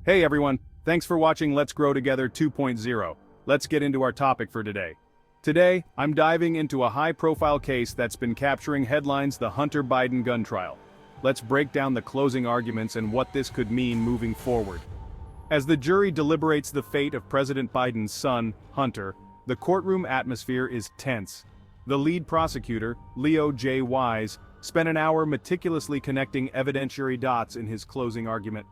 Hey everyone, thanks for watching Let's Grow Together 2.0. Let's get into our topic for today. Today, I'm diving into a high-profile case that's been capturing headlines: the Hunter Biden gun trial. Let's break down the closing arguments and what this could mean moving forward. As the jury deliberates the fate of President Biden's son, Hunter, the courtroom atmosphere is tense. The lead prosecutor, Leo J. Wise, spent an hour meticulously connecting evidentiary dots in his closing argument.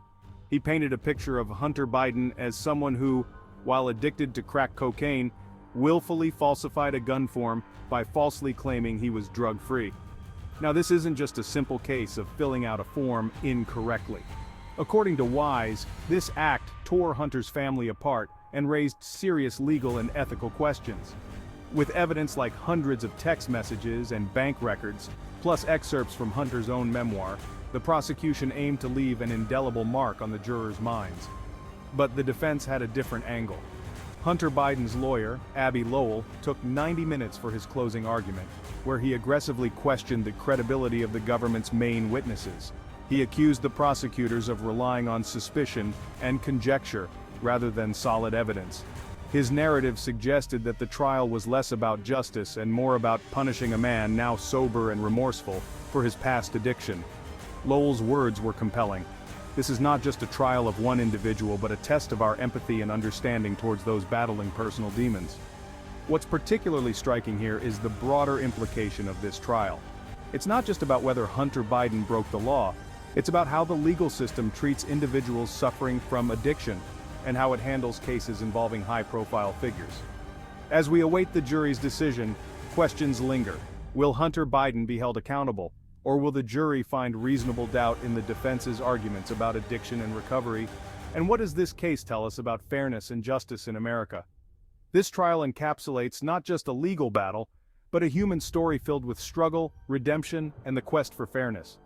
He painted a picture of Hunter Biden as someone who, while addicted to crack cocaine, willfully falsified a gun form by falsely claiming he was drug-free. Now, this isn't just a simple case of filling out a form incorrectly. According to Wise, this act tore Hunter's family apart and raised serious legal and ethical questions. With evidence like hundreds of text messages and bank records, plus excerpts from Hunter's own memoir, the prosecution aimed to leave an indelible mark on the jurors' minds. But the defense had a different angle. Hunter Biden's lawyer, Abby Lowell, took 90 minutes for his closing argument, where he aggressively questioned the credibility of the government's main witnesses. He accused the prosecutors of relying on suspicion and conjecture rather than solid evidence. His narrative suggested that the trial was less about justice and more about punishing a man now sober and remorseful for his past addiction. Lowell's words were compelling. This is not just a trial of one individual, but a test of our empathy and understanding towards those battling personal demons. What's particularly striking here is the broader implication of this trial. It's not just about whether Hunter Biden broke the law, it's about how the legal system treats individuals suffering from addiction, and how it handles cases involving high-profile figures. As we await the jury's decision, questions linger. Will Hunter Biden be held accountable? Or will the jury find reasonable doubt in the defense's arguments about addiction and recovery? And what does this case tell us about fairness and justice in America? This trial encapsulates not just a legal battle, but a human story filled with struggle, redemption, and the quest for fairness.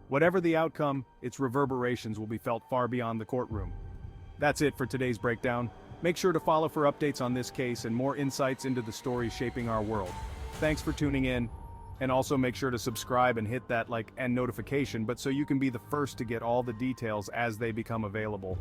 Whatever the outcome, its reverberations will be felt far beyond the courtroom. That's it for today's breakdown. Make sure to follow for updates on this case and more insights into the stories shaping our world. Thanks for tuning in. And also make sure to subscribe and hit that like and notification, but so you can be the first to get all the details as they become available.